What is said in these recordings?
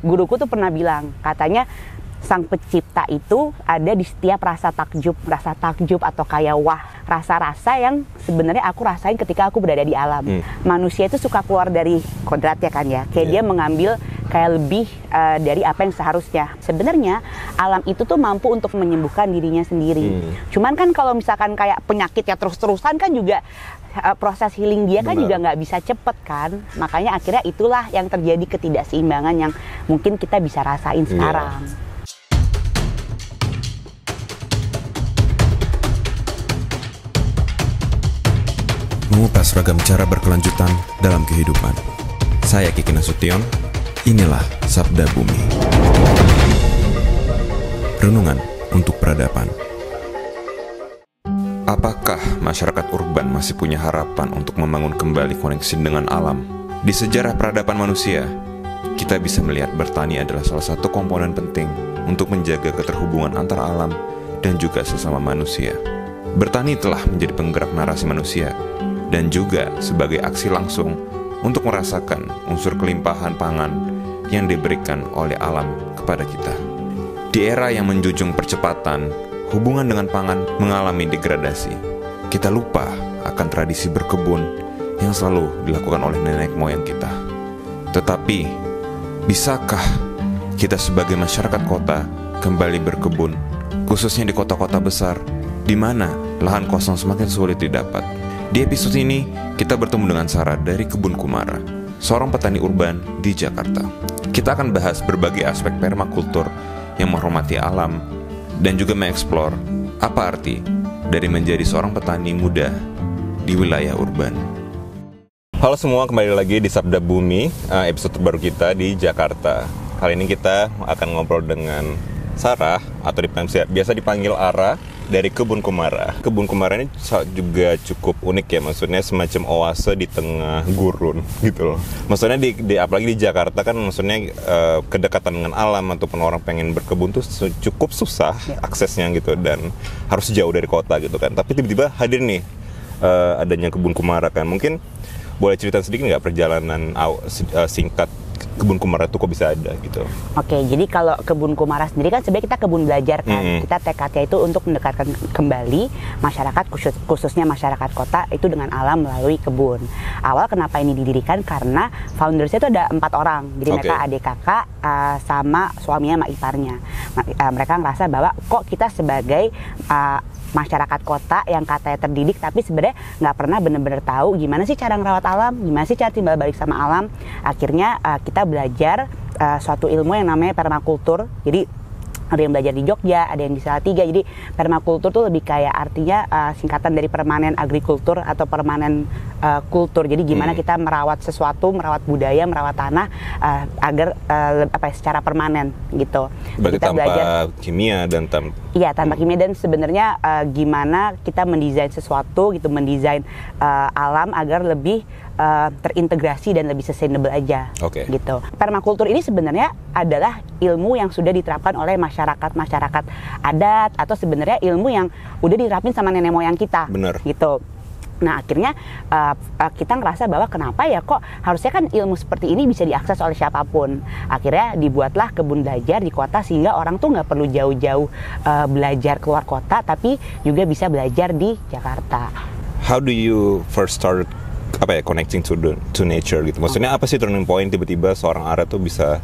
guruku tuh pernah bilang, katanya sang pencipta itu ada di setiap rasa takjub atau kayak wah, rasa-rasa yang sebenarnya aku rasain ketika aku berada di alam. Manusia itu suka keluar dari kodrat ya kan ya, kayak dia mengambil kayak lebih dari apa yang seharusnya. Sebenarnya alam itu tuh mampu untuk menyembuhkan dirinya sendiri. Cuman kan kalau misalkan kayak penyakit ya terus-terusan kan juga proses healing dia kan juga nggak bisa cepet kan. Makanya akhirnya itulah yang terjadi ketidakseimbangan yang mungkin kita bisa rasain sekarang. Mengupas ragam cara berkelanjutan dalam kehidupan. Saya Kiki Nasution, inilah Sabda Bumi. Renungan untuk peradaban. Apakah masyarakat urban masih punya harapan untuk membangun kembali koneksi dengan alam? Di sejarah peradaban manusia, kita bisa melihat bertani adalah salah satu komponen penting untuk menjaga keterhubungan antara alam dan juga sesama manusia. Bertani telah menjadi penggerak narasi manusia dan juga sebagai aksi langsung untuk merasakan unsur kelimpahan pangan yang diberikan oleh alam kepada kita. Di era yang menjunjung percepatan, hubungan dengan pangan mengalami degradasi. Kita lupa akan tradisi berkebun yang selalu dilakukan oleh nenek moyang kita. Tetapi, bisakah kita sebagai masyarakat kota kembali berkebun, khususnya di kota-kota besar, di mana lahan kosong semakin sulit didapat? Di episode ini, kita bertemu dengan Sarah dari Kebun Kumara, seorang petani urban di Jakarta. Kita akan bahas berbagai aspek permakultur yang menghormati alam dan juga mengeksplor apa arti dari menjadi seorang petani muda di wilayah urban. Halo semua, kembali lagi di Sabda Bumi, episode terbaru kita di Jakarta. Kali ini kita akan ngobrol dengan Sarah, atau biasa dipanggil Ara, dari Kebun Kumara. Kebun Kumara ini juga cukup unik ya, maksudnya semacam oase di tengah gurun gitu loh. Maksudnya apalagi di Jakarta kan, maksudnya kedekatan dengan alam ataupun orang pengen berkebun tuh cukup susah aksesnya gitu, dan harus jauh dari kota gitu kan. Tapi tiba-tiba hadir nih adanya Kebun Kumara kan. Mungkin boleh cerita sedikit nggak perjalanan singkat Kebun Kumara itu kok bisa ada gitu? Oke, jadi kalau Kebun Kumara sendiri kan sebenarnya kita kebun belajar kan. Kita tekadnya itu untuk mendekatkan kembali masyarakat, khususnya masyarakat kota itu dengan alam melalui kebun. Awal kenapa ini didirikan karena foundersnya itu ada 4 orang. Jadi mereka adik kakak sama suaminya sama iparnya. Mereka ngerasa bahwa kok kita sebagai masyarakat kota yang katanya terdidik tapi sebenarnya nggak pernah benar-benar tahu gimana sih cara ngerawat alam, gimana sih cara timbal balik sama alam. Akhirnya kita belajar suatu ilmu yang namanya permakultur. Jadi ada yang belajar di Jogja, ada yang di Salatiga. Jadi permakultur tuh lebih kayak artinya singkatan dari permanen agrikultur atau permanen kultur. Jadi gimana kita merawat sesuatu, merawat budaya, merawat tanah agar secara permanen gitu. Berarti kita tanpa belajar kimia dan tanpa kimia, dan sebenarnya gimana kita mendesain sesuatu gitu, mendesain alam agar lebih terintegrasi dan lebih sustainable aja gitu. Permakultur ini sebenarnya adalah ilmu yang sudah diterapkan oleh masyarakat adat, atau sebenarnya ilmu yang udah diterapin sama nenek moyang kita. Bener. Gitu. Nah akhirnya kita ngerasa bahwa kenapa ya kok harusnya kan ilmu seperti ini bisa diakses oleh siapapun. Akhirnya dibuatlah kebun belajar di kota sehingga orang tuh nggak perlu jauh-jauh belajar keluar kota, tapi juga bisa belajar di Jakarta. How do you first start connecting to nature gitu? Maksudnya apa sih turning point tiba-tiba seorang Ara tuh bisa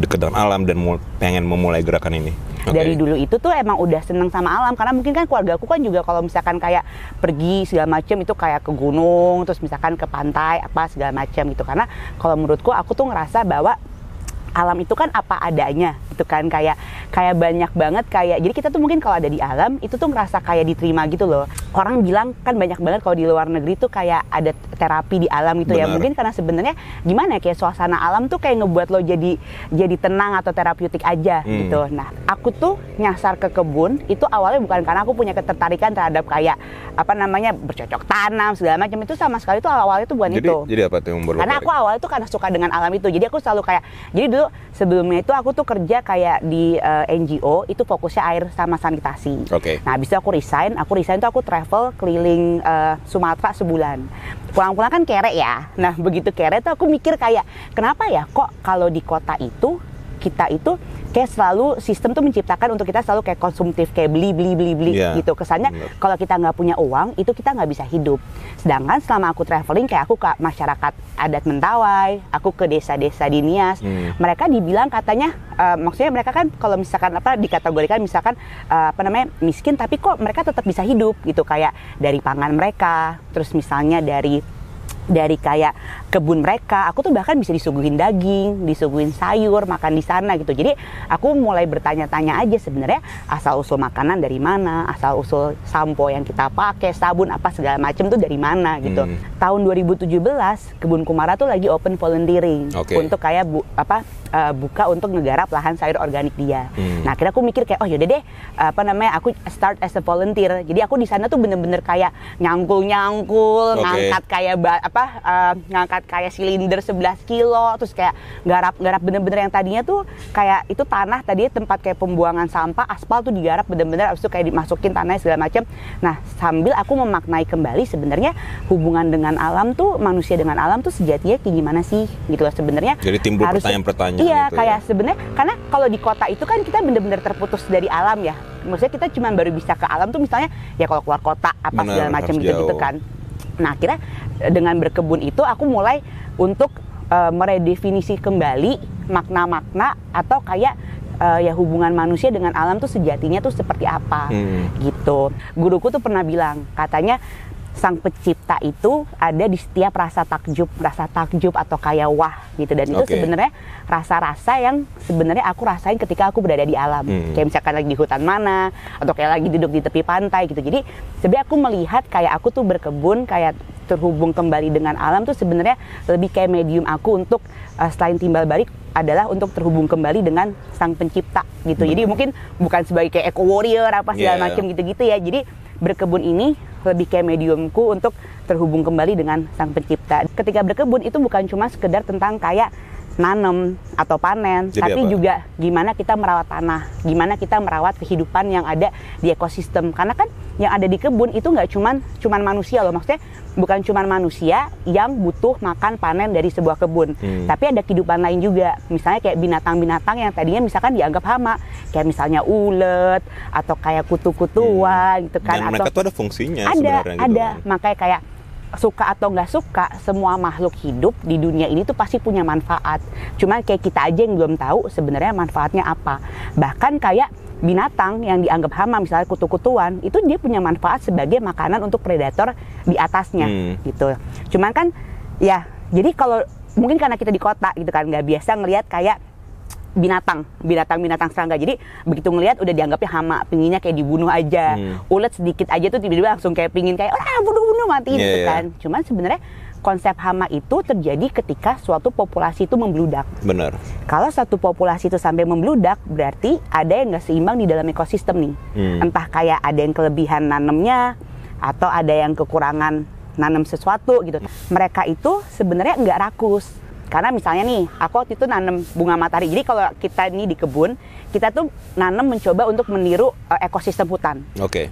dekat dengan alam dan pengen memulai gerakan ini? Dari dulu itu tuh emang udah seneng sama alam, karena mungkin kan keluarga aku kan juga kalau misalkan kayak pergi segala macam itu kayak ke gunung, terus misalkan ke pantai apa segala macam gitu. Karena kalau menurutku aku tuh ngerasa bahwa alam itu kan apa adanya gitu kan, kayak banyak banget kayak, jadi kita tuh mungkin kalau ada di alam itu tuh ngerasa kayak diterima gitu loh. Orang bilang kan banyak banget kalau di luar negeri tuh kayak ada terapi di alam gitu. Ya mungkin karena sebenarnya gimana ya, kayak suasana alam tuh kayak ngebuat lo jadi tenang atau terapeutik aja gitu. Nah aku tuh nyasar ke kebun itu awalnya bukan karena aku punya ketertarikan terhadap kayak bercocok tanam segala macam, itu sama sekali tuh awalnya tuh bukan itu. Jadi apa tuh yang membuat? Karena aku awalnya tuh karena suka dengan alam itu, jadi aku selalu kayak, jadi dulu sebelumnya itu aku tuh kerja kayak di NGO, itu fokusnya air sama sanitasi. Nah habis itu aku resign tuh aku travel keliling Sumatera sebulan. pulang-pulang kan kere ya. Nah begitu kere tuh aku mikir kayak kenapa ya kok kalau di kota itu kita itu kayak selalu sistem tuh menciptakan untuk kita selalu kayak konsumtif, kayak beli gitu. Kesannya kalau kita nggak punya uang itu kita nggak bisa hidup. Sedangkan selama aku traveling kayak aku ke masyarakat adat Mentawai, aku ke desa-desa di Nias, mereka dibilang katanya maksudnya mereka kan kalau misalkan dikategorikan misalkan miskin, tapi kok mereka tetap bisa hidup gitu, kayak dari pangan mereka, terus misalnya dari kayak kebun mereka, aku tuh bahkan bisa disuguhin daging, disuguhin sayur, makan di sana gitu. Jadi aku mulai bertanya-tanya aja sebenarnya asal usul makanan dari mana, asal usul sampo yang kita pakai, sabun apa segala macam tuh dari mana gitu. Tahun 2017 Kebun Kumara tuh lagi open volunteering untuk kayak buka untuk ngegarap lahan sayur organik dia. Nah akhirnya aku mikir kayak oh yaudah deh aku start as a volunteer. Jadi aku di sana tuh bener-bener kayak nyangkul ngangkat kayak ngangkat kayak silinder 11 kilo, terus kayak garap bener-bener yang tadinya tuh kayak itu tanah tadi tempat kayak pembuangan sampah, aspal tuh digarap bener-bener, abis itu kayak dimasukin tanahnya segala macam. Nah sambil aku memaknai kembali sebenarnya hubungan dengan alam tuh, manusia dengan alam tuh sejatinya kayak gimana sih gitu loh sebenarnya. Jadi timbul pertanyaan-pertanyaan. Iya gitu kayak sebenarnya karena kalau di kota itu kan kita bener-bener terputus dari alam ya. Maksudnya kita cuma baru bisa ke alam tuh misalnya ya kalau keluar kota segala macam gitu kan. Nah akhirnya dengan berkebun itu aku mulai untuk meredefinisi kembali makna-makna atau kayak ya hubungan manusia dengan alam tuh sejatinya tuh seperti apa gitu. Guruku tuh pernah bilang katanya Sang Pencipta itu ada di setiap rasa takjub atau kayak wah gitu, dan itu sebenarnya rasa-rasa yang sebenarnya aku rasain ketika aku berada di alam. Kayak misalkan lagi di hutan mana atau kayak lagi duduk di tepi pantai gitu. Jadi sebenarnya aku melihat kayak aku tuh berkebun kayak terhubung kembali dengan alam tuh sebenarnya lebih kayak medium aku untuk selain timbal balik adalah untuk terhubung kembali dengan Sang Pencipta gitu. Jadi mungkin bukan sebagai kayak eco warrior apa segala macam gitu-gitu ya. Jadi berkebun ini lebih kayak mediumku untuk terhubung kembali dengan Sang Pencipta. Ketika berkebun itu bukan cuma sekedar tentang kayak nanam atau panen, jadi tapi juga gimana kita merawat tanah, gimana kita merawat kehidupan yang ada di ekosistem. Karena kan yang ada di kebun itu nggak cuman manusia loh, maksudnya bukan cuman manusia yang butuh makan panen dari sebuah kebun, tapi ada kehidupan lain juga. Misalnya kayak binatang-binatang yang tadinya misalkan dianggap hama, kayak misalnya ulet atau kayak kutu-kutuan gitu kan. Dan mereka tuh ada fungsinya sebenarnya gitu. Ada, makanya kayak suka atau nggak suka, semua makhluk hidup di dunia ini tuh pasti punya manfaat. Cuma kayak kita aja yang belum tahu sebenarnya manfaatnya apa. Bahkan kayak binatang yang dianggap hama, misalnya kutu-kutuan, itu dia punya manfaat sebagai makanan untuk predator di atasnya gitu. Cuman kan ya, jadi kalau mungkin karena kita di kota gitu kan, nggak biasa ngelihat kayak binatang serangga. Jadi begitu ngelihat udah dianggapnya hama, pinginnya kayak dibunuh aja. Ulet sedikit aja tuh tiba-tiba langsung kayak pingin kayak bunuh mati gitu kan. Cuman sebenarnya konsep hama itu terjadi ketika suatu populasi itu membludak. Benar. Kalau satu populasi itu sampai membludak, berarti ada yang nggak seimbang di dalam ekosistem nih. Entah kayak ada yang kelebihan nanemnya atau ada yang kekurangan nanam sesuatu gitu. Mereka itu sebenarnya nggak rakus. Karena misalnya nih, aku waktu itu nanam bunga matahari. Jadi kalau kita nih di kebun, kita tuh nanam mencoba untuk meniru ekosistem hutan.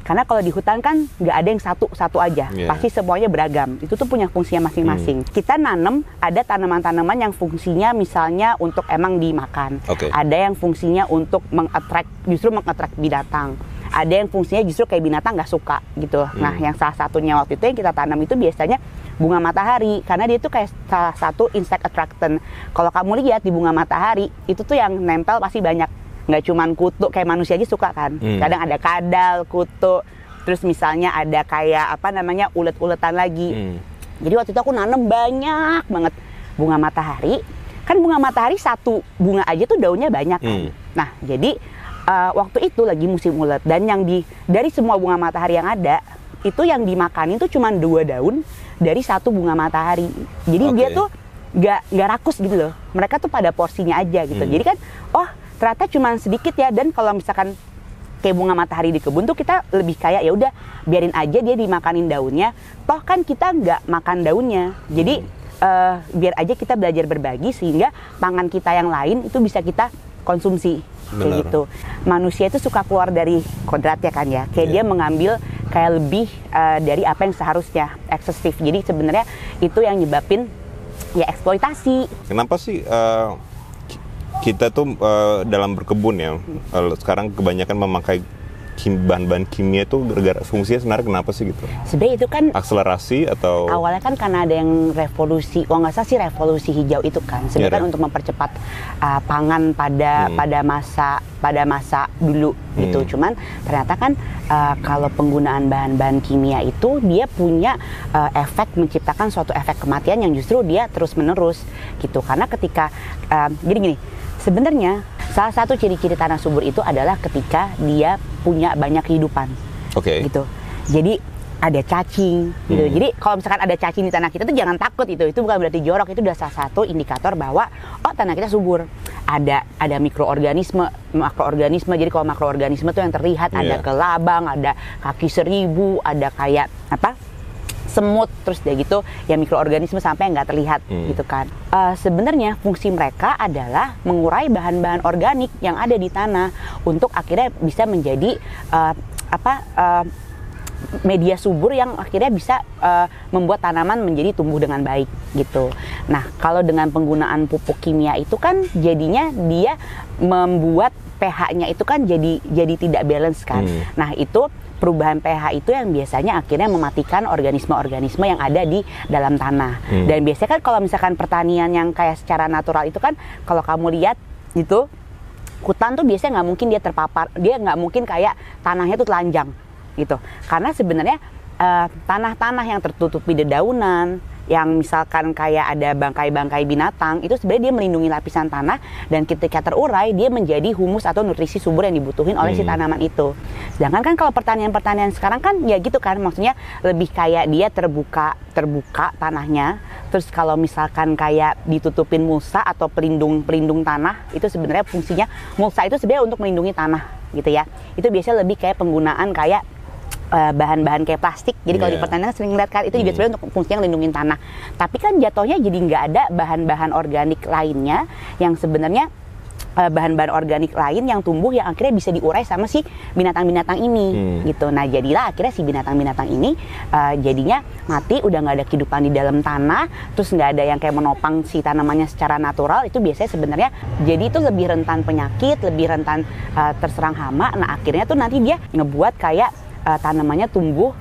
Karena kalau di hutan kan nggak ada yang satu aja, pasti semuanya beragam. Itu tuh punya fungsinya masing-masing. Kita nanam ada tanaman-tanaman yang fungsinya misalnya untuk emang dimakan. Ada yang fungsinya untuk mengattract binatang. Ada yang fungsinya justru kayak binatang nggak suka gitu. Nah, yang salah satunya waktu itu yang kita tanam itu biasanya bunga matahari, karena dia tuh kayak salah satu insect attractant. Kalau kamu lihat di bunga matahari, itu tuh yang nempel pasti banyak. Nggak cuman kutu, kayak manusia aja suka kan. Kadang ada kadal, kutu, terus misalnya ada kayak ulet-uletan lagi. Jadi waktu itu aku nanam banyak banget bunga matahari. Kan bunga matahari satu bunga aja tuh daunnya banyak kan. Nah, jadi waktu itu lagi musim ulet, dan yang dari semua bunga matahari yang ada, itu yang dimakanin tuh cuma 2 daun dari satu bunga matahari. Jadi dia tuh nggak rakus gitu loh. Mereka tuh pada porsinya aja gitu. Jadi kan, oh ternyata cuma sedikit ya. Dan kalau misalkan kayak bunga matahari di kebun tuh kita lebih kayak ya udah biarin aja dia dimakanin daunnya. Toh kan kita nggak makan daunnya. Jadi biar aja kita belajar berbagi sehingga pangan kita yang lain itu bisa kita konsumsi. Kayak Benar. gitu. Manusia itu suka keluar dari kodrat ya kan ya. Kayak dia mengambil kayak lebih dari apa yang seharusnya, eksesif. Jadi sebenarnya itu yang nyebabin ya eksploitasi. Kenapa sih kita tuh dalam berkebun ya, sekarang kebanyakan memakai bahan-bahan kimia itu gara-gara fungsinya sebenarnya kenapa sih gitu? Sebenarnya itu kan Akselerasi atau awalnya kan karena ada yang revolusi, kalau nggak salah sih revolusi hijau itu kan, sebenarnya kan untuk mempercepat pangan pada masa dulu gitu. Cuman ternyata kan kalau penggunaan bahan-bahan kimia itu dia punya efek menciptakan suatu efek kematian yang justru dia terus menerus gitu. Karena ketika jadi gini, sebenarnya salah satu ciri-ciri tanah subur itu adalah ketika dia punya banyak kehidupan. Oke. Gitu. Jadi ada cacing gitu. Jadi kalau misalkan ada cacing di tanah kita tuh jangan takut itu bukan berarti jorok, itu udah salah satu indikator bahwa tanah kita subur. Ada mikroorganisme, makroorganisme. Jadi kalau makroorganisme tuh yang terlihat ada kelabang, ada kaki seribu, ada kayak semut, terus udah gitu ya mikroorganisme sampai nggak terlihat gitu kan. Sebenarnya fungsi mereka adalah mengurai bahan-bahan organik yang ada di tanah untuk akhirnya bisa menjadi media subur yang akhirnya bisa membuat tanaman menjadi tumbuh dengan baik gitu. Nah, kalau dengan penggunaan pupuk kimia itu kan jadinya dia membuat pH-nya itu kan jadi tidak balance kan. Nah, itu perubahan pH itu yang biasanya akhirnya mematikan organisme-organisme yang ada di dalam tanah. Dan biasanya kan kalau misalkan pertanian yang kayak secara natural itu kan kalau kamu lihat itu hutan tuh biasanya nggak mungkin dia terpapar, dia nggak mungkin kayak tanahnya tuh telanjang gitu. Karena sebenarnya tanah-tanah yang tertutupi dedaunan, yang misalkan kayak ada bangkai-bangkai binatang, itu sebenarnya dia melindungi lapisan tanah dan ketika terurai dia menjadi humus atau nutrisi subur yang dibutuhin oleh si tanaman itu. Sedangkan kan kalau pertanian sekarang kan ya gitu kan, maksudnya lebih kayak dia terbuka tanahnya. Terus kalau misalkan kayak ditutupin mulsa atau pelindung tanah, itu sebenarnya fungsinya mulsa itu sebenarnya untuk melindungi tanah gitu ya. Itu biasanya lebih kayak penggunaan kayak bahan-bahan kayak plastik. Jadi kalau di pertanian sering lihat kan itu juga sebenarnya untuk fungsinya ngelindungin tanah. Tapi kan jatuhnya jadi nggak ada bahan-bahan organik lainnya yang sebenarnya bahan-bahan organik lain yang tumbuh yang akhirnya bisa diurai sama si binatang-binatang ini gitu. Nah, jadilah akhirnya si binatang-binatang ini jadinya mati, udah nggak ada kehidupan di dalam tanah, terus nggak ada yang kayak menopang si tanamannya secara natural. Itu biasanya sebenarnya jadi itu lebih rentan penyakit, lebih rentan terserang hama. Nah, akhirnya tuh nanti dia ngebuat kayak tanamannya tumbuh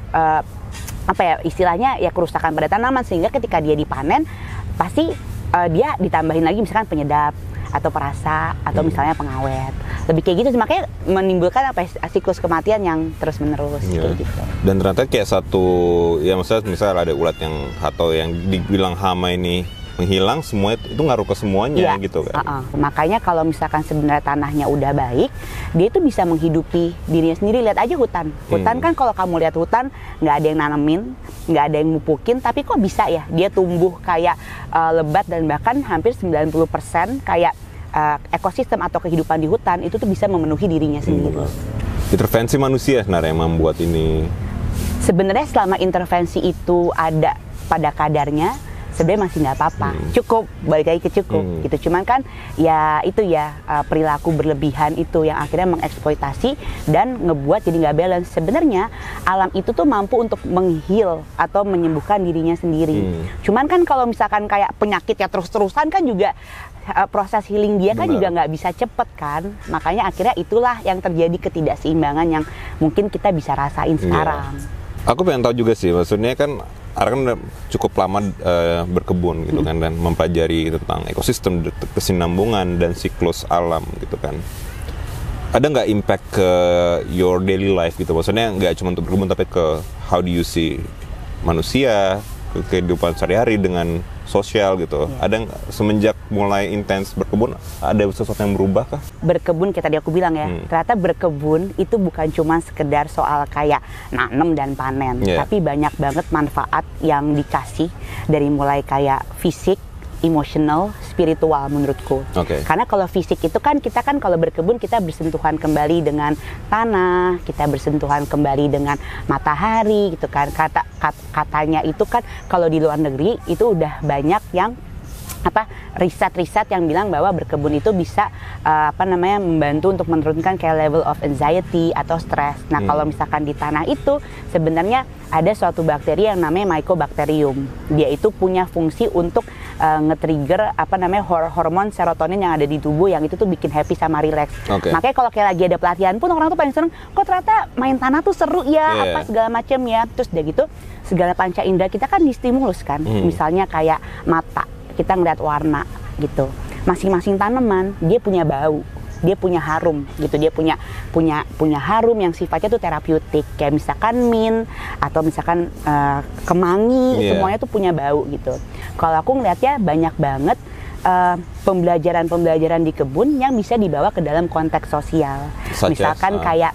istilahnya ya kerusakan pada tanaman, sehingga ketika dia dipanen pasti dia ditambahin lagi misalkan penyedap atau perasa atau misalnya pengawet, lebih kayak gitu. Makanya menimbulkan siklus kematian yang terus menerus kayak gitu. Dan ternyata kayak satu ya misalnya ada ulat yang atau yang dibilang hama ini menghilang, semua itu ngaruh ke semuanya gitu kan. Makanya kalau misalkan sebenarnya tanahnya udah baik, dia itu bisa menghidupi dirinya sendiri. Lihat aja hutan kan, kalau kamu lihat hutan nggak ada yang nanemin, nggak ada yang mupukin, tapi kok bisa ya dia tumbuh kayak lebat, dan bahkan hampir 90% kayak ekosistem atau kehidupan di hutan itu tuh bisa memenuhi dirinya sendiri. Intervensi manusia sebenarnya yang membuat ini. Sebenarnya selama intervensi itu ada pada kadarnya, sebenarnya masih nggak apa-apa, cukup, balik lagi ke cukup gitu. Cuman kan ya itu ya perilaku berlebihan itu yang akhirnya mengeksploitasi dan ngebuat jadi nggak balance. Sebenarnya alam itu tuh mampu untuk menghil atau menyembuhkan dirinya sendiri. Cuman kan kalau misalkan kayak penyakit ya terus-terusan kan juga proses healing dia kan juga nggak bisa cepet kan. Makanya akhirnya itulah yang terjadi ketidakseimbangan yang mungkin kita bisa rasain sekarang. Aku pengen tahu juga sih, maksudnya kan Ara kan udah cukup lama berkebun gitu kan, dan mempelajari tentang ekosistem, kesinambungan dan siklus alam gitu kan. Ada nggak impact ke your daily life gitu? Maksudnya nggak cuma untuk berkebun, tapi ke how do you see manusia, ke kehidupan sehari-hari dengan sosial gitu. Ada semenjak mulai intens berkebun, ada sesuatu yang berubah kah? Berkebun kayak tadi aku bilang ya, ternyata berkebun itu bukan cuma sekedar soal kayak nanem dan panen, tapi banyak banget manfaat yang dikasih dari mulai kayak fisik, emosional, spiritual menurutku. Karena kalau fisik itu kan kita kan kalau berkebun kita bersentuhan kembali dengan tanah, kita bersentuhan kembali dengan matahari gitu kan. Katanya itu kan kalau di luar negeri itu udah banyak yang riset-riset yang bilang bahwa berkebun itu bisa membantu untuk menurunkan kayak level of anxiety atau stres. Nah, kalau misalkan di tanah itu sebenarnya ada suatu bakteri yang namanya Mycobacterium. Dia itu punya fungsi untuk nge-trigger hormon serotonin yang ada di tubuh yang itu tuh bikin happy sama relax. Makanya kalau kayak lagi ada pelatihan pun orang tuh paling seneng, kok ternyata main tanah tuh seru ya, apa segala macam ya. Terus udah gitu segala panca indera kita kan distimulus kan. Misalnya kayak mata, kita ngeliat warna gitu. Masing-masing tanaman dia punya bau, dia punya harum gitu, dia punya harum yang sifatnya tuh terapeutik, kayak misalkan mint atau misalkan kemangi, semuanya tuh punya bau gitu. Kalau aku ngeliatnya banyak banget pembelajaran di kebun yang bisa dibawa ke dalam konteks sosial. Misalkan kayak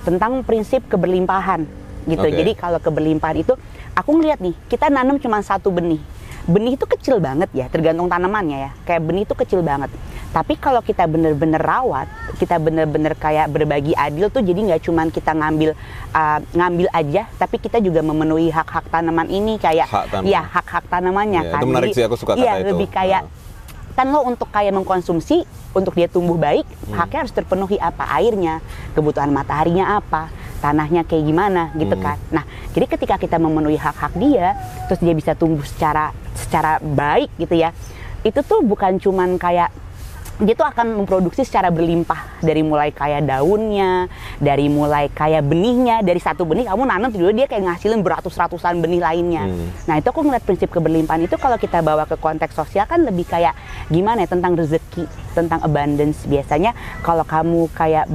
tentang prinsip keberlimpahan gitu. Jadi kalau keberlimpahan itu aku ngeliat nih, kita nanam cuma satu benih. Benih itu kecil banget ya, tergantung tanamannya ya. Kayak benih itu kecil banget. Tapi kalau kita bener-bener rawat, kita bener-bener kayak berbagi adil tuh, jadi nggak cuman kita ngambil aja, tapi kita juga memenuhi hak-hak tanaman ini kayak hak-hak tanamannya kan. Itu menarik sih, aku suka kata itu. Lebih kayak kan lo untuk kayak mengkonsumsi, untuk dia tumbuh baik, haknya harus terpenuhi apa? Airnya, kebutuhan mataharinya apa, tanahnya kayak gimana gitu kan. Nah, jadi ketika kita memenuhi hak-hak dia, terus dia bisa tumbuh secara baik gitu ya. Itu tuh bukan cuman kayak dia tuh akan memproduksi secara berlimpah, dari mulai kayak daunnya, dari mulai kayak benihnya. Dari satu benih kamu nanam dulu, dia kayak ngasilin beratus-ratusan benih lainnya. Nah, itu aku ngeliat prinsip keberlimpahan itu kalau kita bawa ke konteks sosial kan lebih kayak gimana ya, tentang rezeki, tentang abundance. Biasanya kalau kamu kayak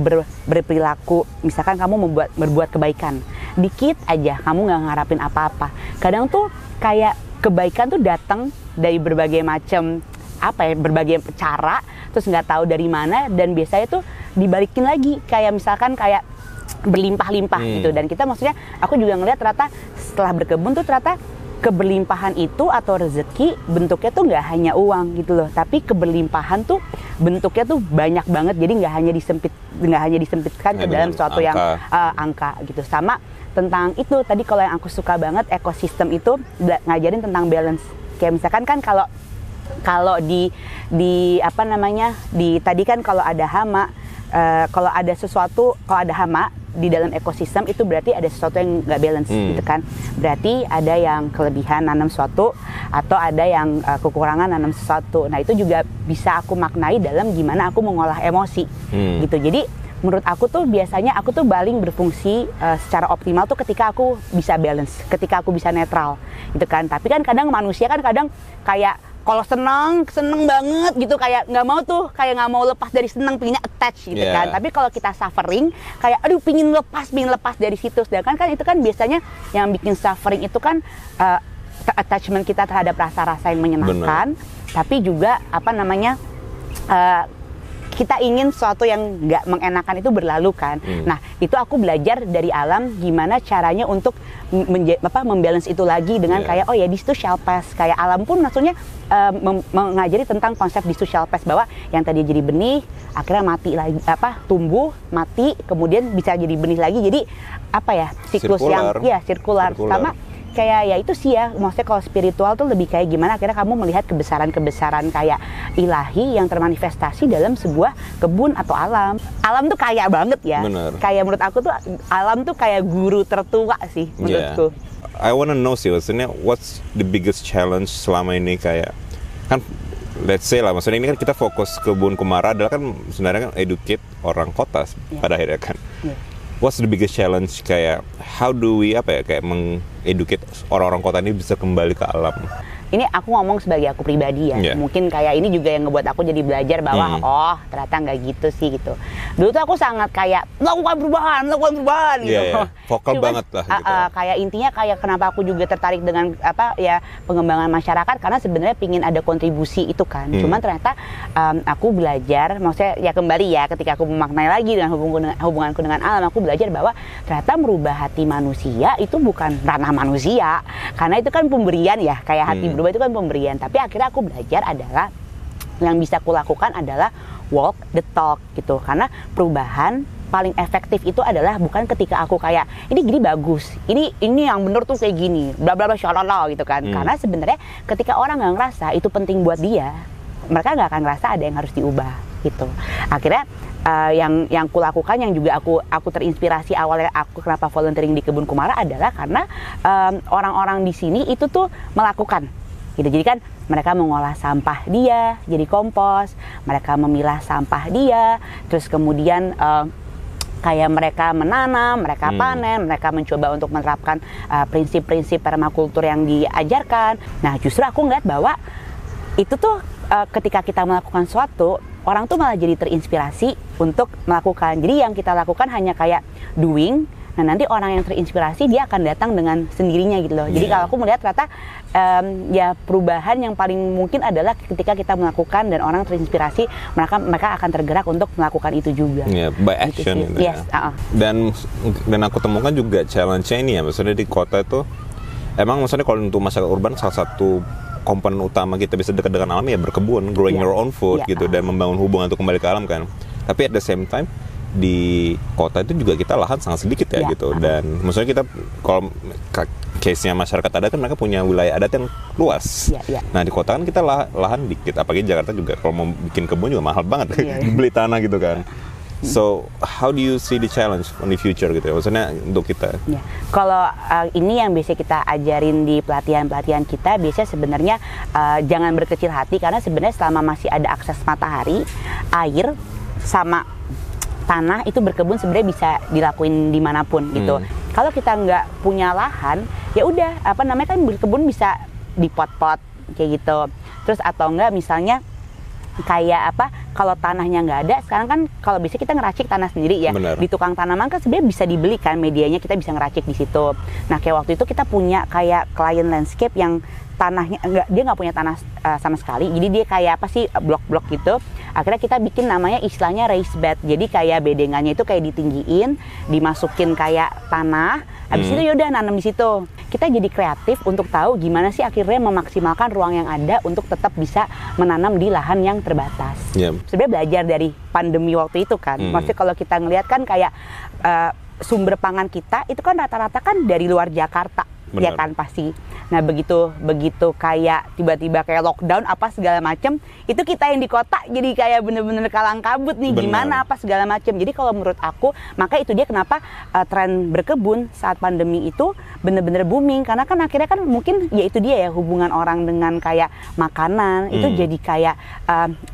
berperilaku, misalkan kamu berbuat kebaikan dikit aja, kamu nggak ngarapin apa-apa. Kadang tuh kayak kebaikan tuh datang dari berbagai macam berbagai cara, terus nggak tahu dari mana, dan biasanya tuh dibalikin lagi, kayak misalkan kayak berlimpah-limpah gitu. Dan kita maksudnya, aku juga ngeliat ternyata setelah berkebun tuh ternyata keberlimpahan itu atau rezeki bentuknya tuh nggak hanya uang gitu loh, tapi keberlimpahan tuh bentuknya tuh banyak banget. Jadi nggak hanya disempitkan ke dalam suatu yang angka gitu. Sama tentang itu tadi, kalau yang aku suka banget ekosistem itu ngajarin tentang balance. Kayak misalkan kan kalau di tadi kan kalau ada hama, kalau ada hama di dalam ekosistem itu berarti ada sesuatu yang nggak balance gitu kan. Berarti ada yang kelebihan nanam sesuatu atau ada yang kekurangan nanam sesuatu. Nah, itu juga bisa aku maknai dalam gimana aku mengolah emosi gitu. Jadi menurut aku tuh biasanya aku tuh paling berfungsi secara optimal tuh ketika aku bisa balance, ketika aku bisa netral gitu kan. Tapi kan kadang manusia kan kadang kayak kalau seneng banget gitu, kayak nggak mau lepas dari seneng, pinginnya attach gitu kan. Tapi kalau kita suffering, kayak aduh pingin lepas dari situ. Sedangkan kan itu kan biasanya yang bikin suffering itu kan attachment kita terhadap rasa-rasa yang menyenangkan. Tapi juga kita ingin sesuatu yang nggak mengenakan itu berlalu kan. Nah, itu aku belajar dari alam gimana caranya untuk membalance itu lagi dengan kayak this too shall pass. Kayak alam pun maksudnya mengajari tentang konsep this too shall pass, bahwa yang tadi jadi benih akhirnya mati lagi, tumbuh, mati, kemudian bisa jadi benih lagi. Jadi siklus sirkular. Sama kayak ya itu sih ya, maksudnya kalau spiritual tuh lebih kayak gimana akhirnya kamu melihat kebesaran-kebesaran kayak ilahi yang termanifestasi dalam sebuah kebun atau alam. Alam tuh kaya banget ya. Bener. Kayak menurut aku tuh alam tuh kayak guru tertua sih menurutku. I wanna know sih, maksudnya what's the biggest challenge selama ini, kayak kan let's say lah, maksudnya ini kan kita fokus kebun Kumara adalah kan sebenarnya kan educate orang kota pada akhirnya kan. What's the biggest challenge, kayak how do we kayak mengeducate orang-orang kota ini bisa kembali ke alam? Ini aku ngomong sebagai aku pribadi ya. Mungkin kayak ini juga yang ngebuat aku jadi belajar bahwa ternyata nggak gitu sih gitu. Dulu tuh aku sangat kayak lakukan perubahan gitu. Vokal banget lah gitu. Kayak intinya kayak kenapa aku juga tertarik dengan pengembangan masyarakat, karena sebenarnya pingin ada kontribusi itu kan. Cuman ternyata aku belajar, maksudnya ya kembali ya ketika aku memaknai lagi dengan hubunganku dengan alam, aku belajar bahwa ternyata merubah hati manusia itu bukan ranah manusia, karena itu kan pemberian ya, kayak hati berubah itu kan pemberian. Tapi akhirnya aku belajar adalah yang bisa aku lakukan adalah walk the talk gitu, karena perubahan paling efektif itu adalah bukan ketika aku kayak ini gini bagus, ini yang bener tuh kayak gini, bla bla bla shalala gitu kan. Karena sebenarnya ketika orang nggak ngerasa itu penting buat dia, mereka nggak akan ngerasa ada yang harus diubah gitu. Akhirnya yang kulakukan, yang juga aku terinspirasi awalnya aku kenapa volunteering di Kebun Kumara adalah karena orang-orang di sini itu tuh melakukan gitu. Jadi kan mereka mengolah sampah dia jadi kompos, mereka memilah sampah dia, terus kemudian kayak mereka menanam, mereka panen, mereka mencoba untuk menerapkan prinsip-prinsip permakultur yang diajarkan. Nah, justru aku ngeliat bahwa itu tuh ketika kita melakukan sesuatu, orang tuh malah jadi terinspirasi untuk melakukan. Jadi yang kita lakukan hanya kayak doing. Nah, nanti orang yang terinspirasi dia akan datang dengan sendirinya gitu loh. Jadi kalau aku melihat ternyata ya perubahan yang paling mungkin adalah ketika kita melakukan dan orang terinspirasi, mereka akan tergerak untuk melakukan itu juga. By action gitu yes, ya. Dan aku temukan juga challenge-nya ini ya, maksudnya di kota itu emang maksudnya kalau untuk masyarakat urban salah satu komponen utama kita bisa dekat dengan alam ya berkebun, growing your own food gitu, dan membangun hubungan untuk kembali ke alam kan. Tapi at the same time di kota itu juga kita lahan sangat sedikit ya gitu, dan maksudnya kita kalau case-nya masyarakat adat kan mereka punya wilayah adat yang luas. Nah di kota kan kita lahan dikit, apalagi Jakarta juga kalau mau bikin kebun juga mahal banget beli tanah gitu kan. So how do you see the challenge in the future gitu ya, maksudnya untuk kita? Kalau ini yang biasa kita ajarin di pelatihan-pelatihan kita, biasanya sebenarnya jangan berkecil hati, karena sebenarnya selama masih ada akses matahari, air, sama tanah, itu berkebun sebenarnya bisa dilakuin dimanapun gitu. Kalau kita nggak punya lahan, ya udah kan berkebun bisa di pot-pot kayak gitu. Terus atau enggak misalnya kayak kalau tanahnya nggak ada, sekarang kan kalau bisa kita ngeracik tanah sendiri ya. Bener. Di tukang tanaman kan sebenarnya bisa dibeli kan medianya, kita bisa ngeracik di situ. Nah kayak waktu itu kita punya kayak klien landscape yang tanahnya dia nggak punya tanah sama sekali, jadi dia kayak blok-blok gitu. Akhirnya kita bikin namanya istilahnya raised bed. Jadi kayak bedengannya itu kayak ditinggiin, dimasukin kayak tanah, habis itu yaudah nanam di situ. Kita jadi kreatif untuk tahu gimana sih akhirnya memaksimalkan ruang yang ada untuk tetap bisa menanam di lahan yang terbatas. Sebenarnya belajar dari pandemi waktu itu kan. Maksudnya kalau kita ngelihat kan kayak sumber pangan kita itu kan rata-rata kan dari luar Jakarta. Ya kan pasti. Nah begitu kayak tiba-tiba kayak lockdown apa segala macem, itu kita yang di kota jadi kayak bener-bener kalang kabut nih. Gimana apa segala macem. Jadi kalau menurut aku, maka itu dia kenapa tren berkebun saat pandemi itu bener-bener booming, karena kan akhirnya kan mungkin ya itu dia ya, hubungan orang dengan kayak makanan itu jadi kayak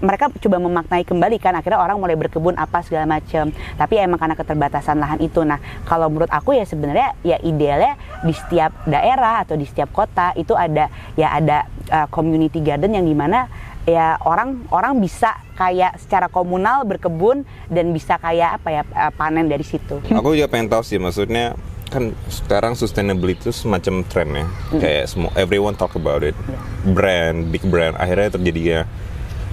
mereka coba memaknai kembali kan, akhirnya orang mulai berkebun apa segala macem. Tapi emang karena keterbatasan lahan itu. Nah kalau menurut aku ya sebenarnya ya idealnya di setiap daerah atau di setiap kota itu ada community garden yang dimana ya orang bisa kayak secara komunal berkebun dan bisa kayak panen dari situ. Aku juga pengen tahu sih, maksudnya kan sekarang sustainability itu semacam tren ya, kayak semua everyone talk about it, big brand akhirnya terjadi ya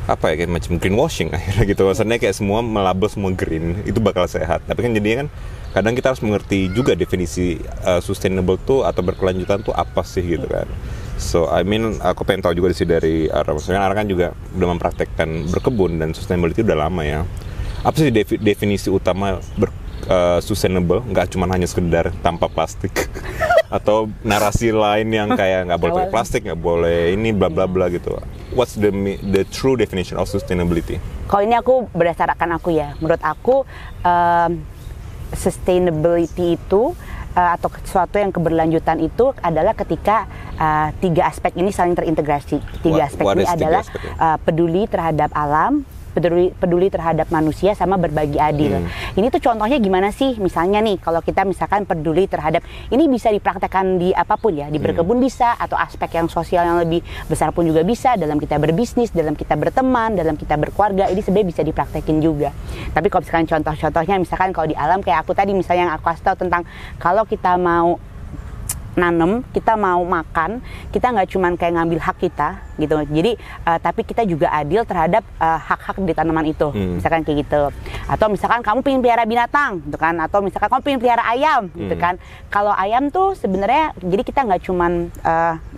kayak macam greenwashing akhirnya gitu. Maksudnya kayak semua melabel semua green itu bakal sehat, tapi kan jadinya kan kadang kita harus mengerti juga definisi sustainable tuh atau berkelanjutan tuh apa sih gitu kan. So I mean aku pengen tahu juga dari Ara, maksudnya Ara kan juga udah mempraktekkan berkebun dan sustainability udah lama ya. Apa sih definisi utama sustainable, nggak cuma hanya sekedar tanpa plastik atau narasi lain yang kayak nggak boleh pakai plastik, nggak boleh ini bla bla bla gitu. What's the true definition of sustainability? Kalau ini aku berdasarkan aku ya, menurut aku sustainability itu atau sesuatu yang keberlanjutan itu adalah ketika tiga aspek ini saling terintegrasi. Tiga aspek ini adalah peduli terhadap alam, peduli terhadap manusia, sama berbagi adil. Ini tuh contohnya gimana sih? Misalnya nih, kalau kita misalkan peduli terhadap, ini bisa dipraktekkan di apapun ya, di berkebun bisa, atau aspek yang sosial yang lebih besar pun juga bisa, dalam kita berbisnis, dalam kita berteman, dalam kita berkeluarga, ini sebenarnya bisa dipraktekin juga. Tapi kalau misalkan contoh-contohnya, misalkan kalau di alam kayak aku tadi misalnya yang aku kasih tahu tentang kalau kita mau nanem, kita mau makan, kita nggak cuman kayak ngambil hak kita gitu. Jadi tapi kita juga adil terhadap hak-hak di tanaman itu. Misalkan kayak gitu. Atau misalkan kamu pengen pelihara binatang gitu kan, atau misalkan kamu pengen pelihara ayam gitu kan. Kalau ayam tuh sebenarnya jadi kita nggak cuman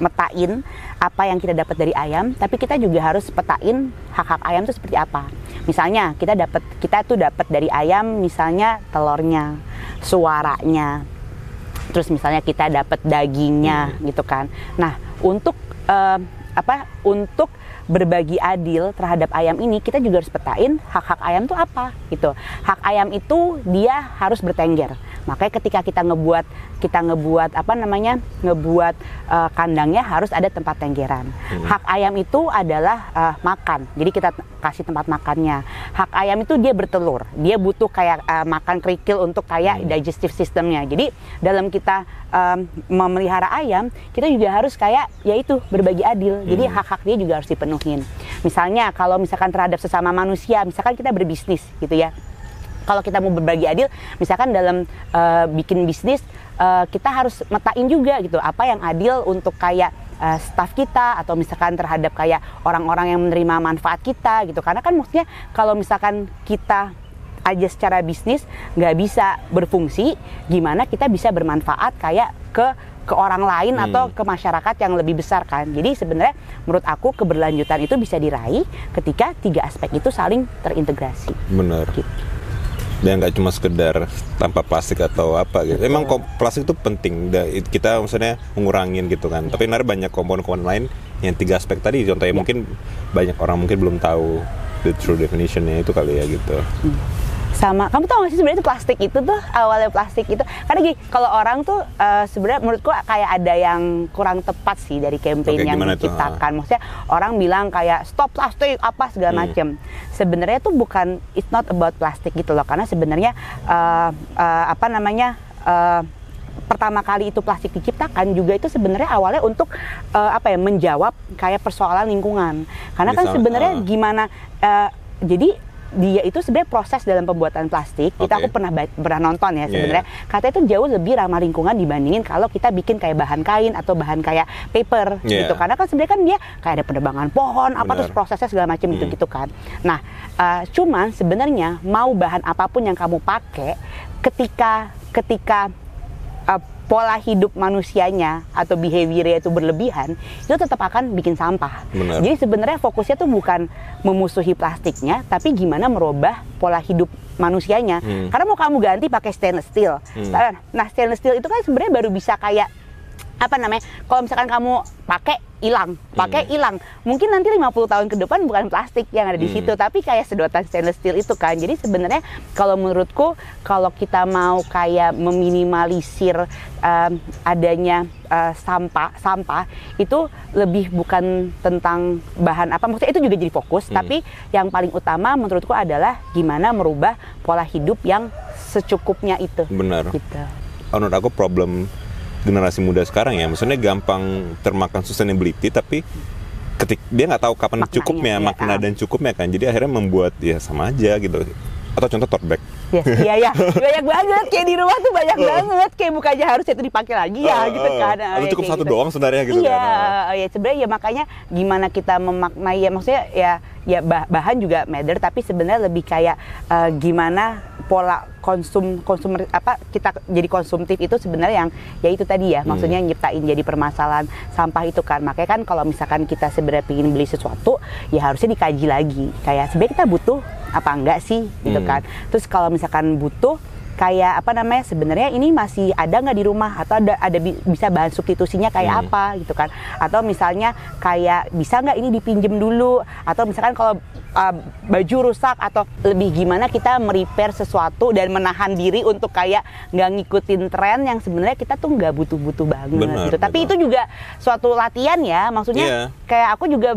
metain apa yang kita dapat dari ayam, tapi kita juga harus petain hak-hak ayam itu seperti apa. Misalnya kita tuh dapat dari ayam misalnya telurnya, suaranya, terus misalnya kita dapat dagingnya gitu kan. Nah, untuk untuk berbagi adil terhadap ayam ini, kita juga harus petain hak-hak ayam itu apa gitu. Hak ayam itu dia harus bertengger. Makanya ketika kita ngebuat kandangnya harus ada tempat tenggeran. Hak ayam itu adalah makan. Jadi kita kasih tempat makannya. Hak ayam itu dia bertelur. Dia butuh kayak makan kerikil untuk kayak digestive systemnya. Jadi dalam kita memelihara ayam, kita juga harus kayak yaitu berbagi adil. Jadi hak-hak dia juga harus dipenuhin. Misalnya kalau misalkan terhadap sesama manusia, misalkan kita berbisnis gitu ya. Kalau kita mau berbagi adil, misalkan dalam bikin bisnis, kita harus metain juga gitu apa yang adil untuk kayak staff kita, atau misalkan terhadap kayak orang-orang yang menerima manfaat kita gitu. Karena kan maksudnya kalau misalkan kita aja secara bisnis nggak bisa berfungsi, gimana kita bisa bermanfaat kayak ke orang lain atau ke masyarakat yang lebih besar kan. Jadi sebenarnya menurut aku keberlanjutan itu bisa diraih ketika 3 aspek itu saling terintegrasi. Benar. Gitu. Dan nggak cuma sekedar tanpa plastik atau apa gitu. Emang plastik itu penting, kita maksudnya ngurangin gitu kan. Tapi benar banyak komponen-komponen lain yang 3 aspek tadi. Contohnya mungkin banyak orang mungkin belum tahu the true definition-nya itu kali ya gitu. Sama, kamu tahu nggak sih sebenarnya itu plastik itu tuh awalnya plastik itu karena gini, kalau orang tuh sebenarnya menurutku kayak ada yang kurang tepat sih dari campaign yang diciptakan. Maksudnya orang bilang kayak stop plastik apa segala macem. Sebenarnya tuh bukan, it's not about plastik gitu loh, karena sebenarnya pertama kali itu plastik diciptakan juga itu sebenarnya awalnya untuk menjawab kayak persoalan lingkungan. Karena kan sebenarnya gimana jadi dia itu sebenarnya proses dalam pembuatan plastik. Aku pernah nonton ya sebenarnya. Katanya itu jauh lebih ramah lingkungan dibandingin kalau kita bikin kayak bahan kain atau bahan kayak paper gitu. Karena kan sebenarnya kan dia kayak ada penebangan pohon terus prosesnya segala macam gitu kan. Nah, cuman sebenarnya mau bahan apapun yang kamu pakai ketika pola hidup manusianya atau behaviornya itu berlebihan, itu tetap akan bikin sampah. Jadi sebenarnya fokusnya tuh bukan memusuhi plastiknya, tapi gimana merubah pola hidup manusianya. Karena mau kamu ganti pakai stainless steel. Nah, stainless steel itu kan sebenarnya baru bisa kayak kalau misalkan kamu pakai hilang. Mungkin nanti 50 tahun ke depan bukan plastik yang ada di situ, tapi kayak sedotan stainless steel itu kan. Jadi sebenarnya kalau menurutku, kalau kita mau kayak meminimalisir adanya sampah itu lebih bukan tentang bahan apa, maksudnya itu juga jadi fokus, tapi yang paling utama menurutku adalah gimana merubah pola hidup yang secukupnya itu. Benar. Gitu. Menurut aku problem generasi muda sekarang ya, maksudnya gampang termakan sustainability, tapi dia nggak tahu kapan cukupnya, makna dan cukupnya kan, jadi akhirnya membuat ya sama aja gitu. Atau contoh tote bag. Iya, banyak banget, kayak di rumah tuh banyak banget, kayak bukannya harusnya itu dipakai lagi ya gitu kan. Atau cukup satu doang sebenarnya gitu kan. Iya, sebenarnya ya makanya gimana kita memaknai ya, maksudnya ya bahan juga matter, tapi sebenarnya lebih kayak gimana pola konsumer kita jadi konsumtif itu sebenarnya yang ya itu tadi ya, maksudnya nyiptain jadi permasalahan sampah itu kan. Makanya kan kalau misalkan kita sebenarnya ingin beli sesuatu ya harusnya dikaji lagi, kayak sebenarnya kita butuh apa enggak sih gitu kan. Terus kalau misalkan butuh kayak sebenarnya ini masih ada nggak di rumah, atau ada bisa bahan substitusinya kayak apa gitu kan, atau misalnya kayak bisa nggak ini dipinjem dulu, atau misalkan kalau baju rusak, atau lebih gimana kita merepair sesuatu dan menahan diri untuk kayak nggak ngikutin tren yang sebenarnya kita tuh nggak butuh banget gitu. Tapi itu juga suatu latihan ya, maksudnya kayak aku juga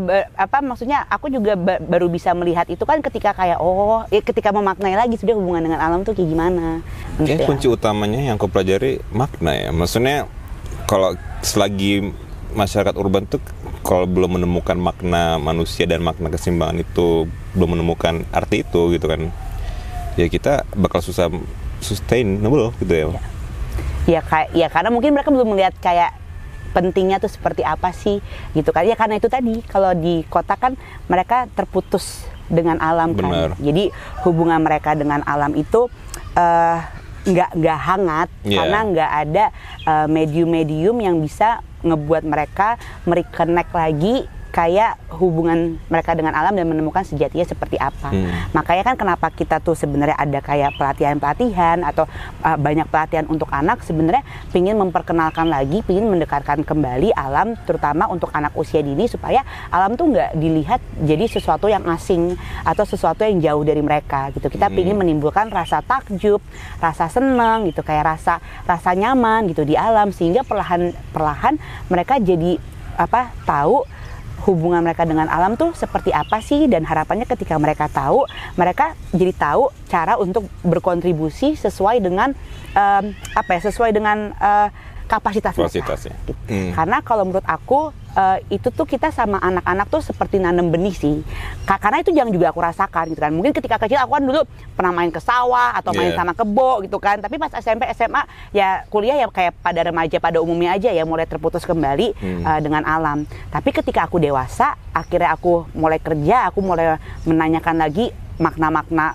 aku juga baru bisa melihat itu kan ketika kayak ketika memaknai lagi sudah hubungan dengan alam tuh kayak gimana. Kayaknya kunci utamanya yang aku pelajari makna ya. Maksudnya kalau selagi masyarakat urban tuh kalau belum menemukan makna manusia dan makna keseimbangan itu, belum menemukan arti itu gitu kan, ya kita bakal susah sustainable gitu ya. Ya karena mungkin mereka belum melihat kayak pentingnya tuh seperti apa sih gitu kan. Ya karena itu tadi, kalau di kota kan mereka terputus dengan alam. Kan. Jadi hubungan mereka dengan alam itu nggak hangat karena nggak ada medium-medium yang bisa ngebuat mereka mereconnect lagi kayak hubungan mereka dengan alam dan menemukan sejatinya seperti apa. Makanya kan kenapa kita tuh sebenarnya ada kayak pelatihan-pelatihan atau banyak pelatihan untuk anak, sebenarnya pingin memperkenalkan lagi, pingin mendekatkan kembali alam, terutama untuk anak usia dini, supaya alam tuh nggak dilihat jadi sesuatu yang asing atau sesuatu yang jauh dari mereka gitu. Kita pingin menimbulkan rasa takjub, rasa senang gitu, kayak rasa nyaman gitu di alam, sehingga perlahan mereka jadi tahu hubungan mereka dengan alam tuh seperti apa sih, dan harapannya ketika mereka tahu, mereka jadi tahu cara untuk berkontribusi sesuai dengan sesuai dengan kapasitasnya. Karena kalau menurut aku itu tuh kita sama anak-anak tuh seperti nanam benih sih. Karena itu yang juga aku rasakan gitu kan. Mungkin ketika kecil aku kan dulu pernah main ke sawah atau main sama kebo gitu kan. Tapi pas SMP, SMA, ya kuliah ya kayak pada remaja pada umumnya aja ya, mulai terputus kembali dengan alam. Tapi ketika aku dewasa, akhirnya aku mulai kerja, aku mulai menanyakan lagi makna-makna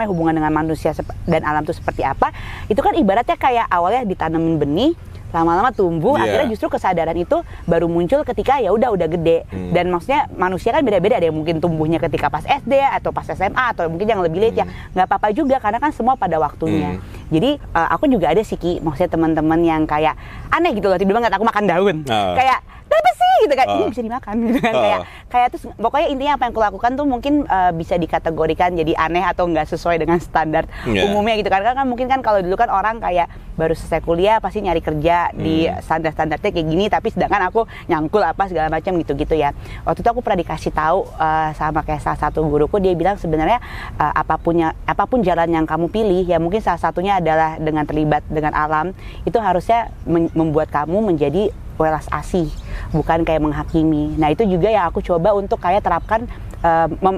hubungan dengan manusia dan alam itu seperti apa. Itu kan ibaratnya kayak awalnya ditanamin benih, lama-lama tumbuh, akhirnya justru kesadaran itu baru muncul ketika ya udah gede. Dan maksudnya manusia kan beda-beda, ada yang mungkin tumbuhnya ketika pas SD atau pas SMA atau mungkin yang lebih late ya nggak apa-apa juga, karena kan semua pada waktunya. Jadi aku juga ada sih Ki, maksudnya teman-teman yang kayak aneh gitu loh, tiba-tiba ngeliat aku makan daun, kayak kenapa sih gitu kan, ini bisa dimakan gitu kan, kayak terus pokoknya intinya apa yang aku lakukan tuh mungkin bisa dikategorikan jadi aneh atau nggak sesuai dengan standar umumnya gitu kan. Karena mungkin kan kalau dulu kan orang kayak baru selesai kuliah pasti nyari kerja di standar-standarnya kayak gini, tapi sedangkan aku nyangkul apa segala macam gitu-gitu ya. Waktu itu aku pernah dikasih tahu sama kayak salah satu guruku, dia bilang sebenarnya apapun jalan yang kamu pilih, ya mungkin salah satunya adalah dengan terlibat dengan alam, itu harusnya membuat kamu menjadi welas asih, bukan kayak menghakimi. Nah itu juga yang aku coba untuk kayak terapkan,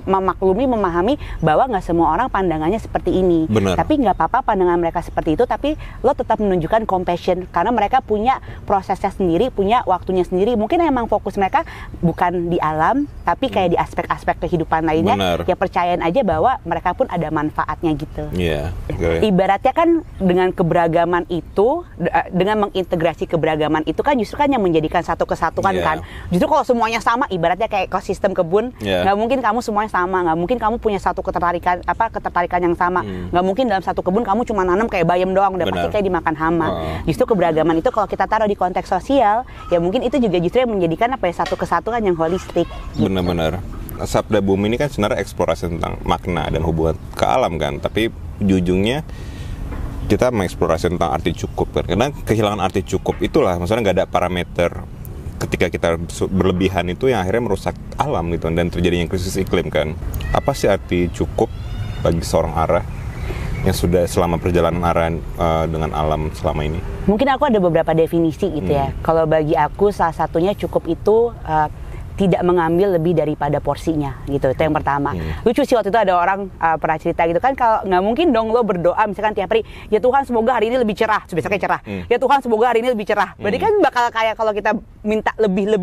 memaklumi, memahami bahwa nggak semua orang pandangannya seperti ini. Bener. Tapi nggak apa-apa pandangan mereka seperti itu, tapi lo tetap menunjukkan compassion karena mereka punya prosesnya sendiri, punya waktunya sendiri. Mungkin emang fokus mereka bukan di alam, tapi kayak di aspek-aspek kehidupan lainnya. Bener. Ya percayain aja bahwa mereka pun ada manfaatnya gitu. Iya. Ibaratnya kan dengan keberagaman itu, dengan mengintegrasi keberagaman itu kan justru kan yang menjadikan satu kesatuan kan. Justru kalau semuanya sama, ibaratnya kayak ekosistem kebun, nggak mungkin kamu semuanya sama, nggak mungkin kamu punya satu ketertarikan yang sama, nggak mungkin dalam satu kebun kamu cuma nanam kayak bayam doang, udah pasti kayak dimakan hama. Justru keberagaman itu kalau kita taruh di konteks sosial, ya mungkin itu juga justru yang menjadikan satu kesatuan yang holistik. Gitu. Benar-benar. Sabda Bumi ini kan sebenarnya eksplorasi tentang makna dan hubungan ke alam kan, tapi ujungnya kita mengeksplorasi tentang arti cukup kan. Karena kehilangan arti cukup itulah, maksudnya nggak ada parameter ketika kita berlebihan itu yang akhirnya merusak alam gitu, dan terjadinya krisis iklim kan. Apa sih arti cukup bagi seorang Ara yang sudah selama perjalanan Ara dengan alam selama ini? Mungkin aku ada beberapa definisi gitu ya. Kalau bagi aku salah satunya cukup itu tidak mengambil lebih daripada porsinya gitu. Itu yang pertama. Lucu sih waktu itu ada orang pernah cerita gitu kan, kalau nggak mungkin dong lo berdoa misalkan tiap hari, ya Tuhan semoga hari ini lebih cerah, besoknya cerah. Ya Tuhan semoga hari ini lebih cerah. Berarti kan bakal kayak kalau kita minta lebih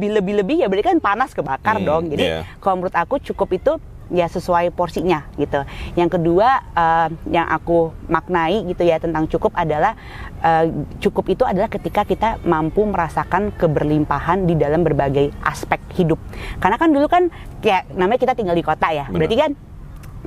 ya berarti kan panas kebakar dong. Jadi kalau menurut aku cukup itu ya sesuai porsinya gitu. Yang kedua yang aku maknai gitu ya tentang cukup adalah cukup itu adalah ketika kita mampu merasakan keberlimpahan di dalam berbagai aspek hidup. Karena kan dulu kan kayak namanya kita tinggal di kota ya. Berarti kan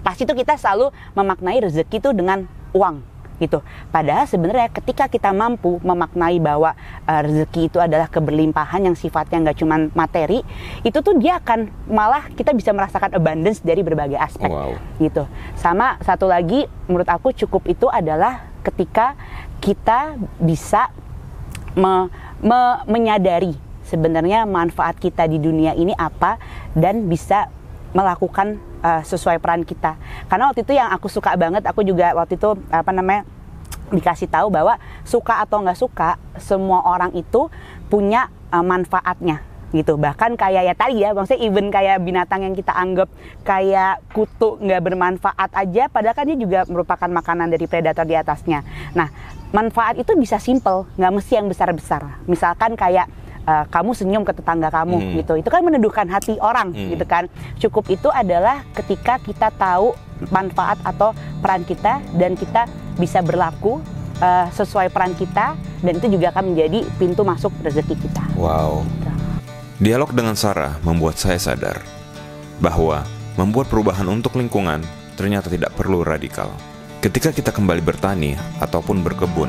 pasti itu kita selalu memaknai rezeki itu dengan uang gitu. Padahal sebenarnya ketika kita mampu memaknai bahwa rezeki itu adalah keberlimpahan yang sifatnya nggak cuma materi, itu tuh dia akan malah kita bisa merasakan abundance dari berbagai aspek gitu. Sama satu lagi menurut aku cukup itu adalah ketika kita bisa menyadari sebenarnya manfaat kita di dunia ini apa, dan bisa melakukan sesuai peran kita. Karena waktu itu yang aku suka banget, aku juga waktu itu dikasih tahu bahwa suka atau nggak suka, semua orang itu punya manfaatnya gitu. Bahkan kayak ya tadi ya, maksudnya even kayak binatang yang kita anggap kayak kutu nggak bermanfaat aja, padahal kan dia juga merupakan makanan dari predator di atasnya. Nah, manfaat itu bisa simple, nggak mesti yang besar-besar. Misalkan kayak kamu senyum ke tetangga kamu gitu, itu kan meneduhkan hati orang gitu kan. Cukup itu adalah ketika kita tahu manfaat atau peran kita, dan kita bisa berlaku sesuai peran kita, dan itu juga akan menjadi pintu masuk rezeki kita. Wow. Dialog dengan Sarah membuat saya sadar bahwa membuat perubahan untuk lingkungan ternyata tidak perlu radikal. Ketika kita kembali bertani ataupun berkebun,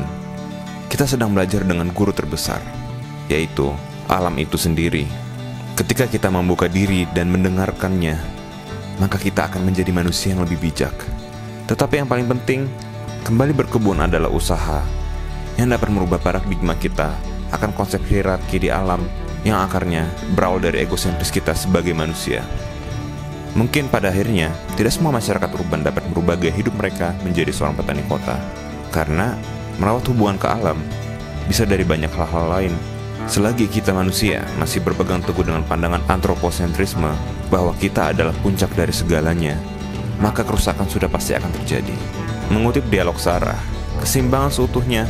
kita sedang belajar dengan guru terbesar, yaitu alam itu sendiri. Ketika kita membuka diri dan mendengarkannya, maka kita akan menjadi manusia yang lebih bijak. Tetapi yang paling penting, kembali berkebun adalah usaha yang dapat merubah paradigma kita akan konsep hierarki di alam yang akarnya berawal dari egosentris kita sebagai manusia. Mungkin pada akhirnya, tidak semua masyarakat urban dapat merubah gaya hidup mereka menjadi seorang petani kota. Karena merawat hubungan ke alam bisa dari banyak hal-hal lain. Selagi kita manusia masih berpegang teguh dengan pandangan antroposentrisme bahwa kita adalah puncak dari segalanya, maka kerusakan sudah pasti akan terjadi. Mengutip dialog Sarah, keseimbangan seutuhnya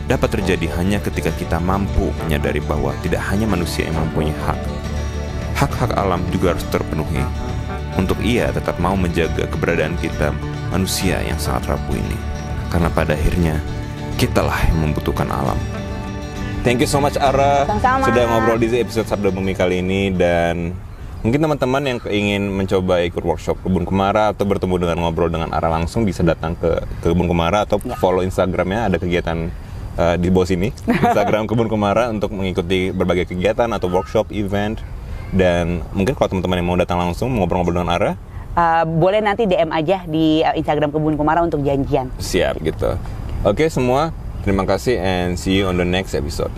dapat terjadi hanya ketika kita mampu menyadari bahwa tidak hanya manusia yang mempunyai hak. Hak-hak alam juga harus terpenuhi untuk ia tetap mau menjaga keberadaan kita manusia yang sangat rapuh ini. Karena pada akhirnya, kitalah yang membutuhkan alam. Thank you so much Ara. Sama-sama. Sudah ngobrol di episode Sabda Bumi kali ini. Dan mungkin teman-teman yang ingin mencoba ikut workshop Kebun Kumara atau bertemu dengan ngobrol dengan Ara langsung bisa datang ke Kebun Kumara atau follow Instagramnya, ada kegiatan di bawah sini, Instagram Kebun Kumara, untuk mengikuti berbagai kegiatan atau workshop, event. Dan mungkin kalau teman-teman yang mau datang langsung ngobrol-ngobrol dengan Ara, boleh nanti DM aja di Instagram Kebun Kumara untuk janjian. siap gitu. Oke semua, terima kasih and see you on the next episode.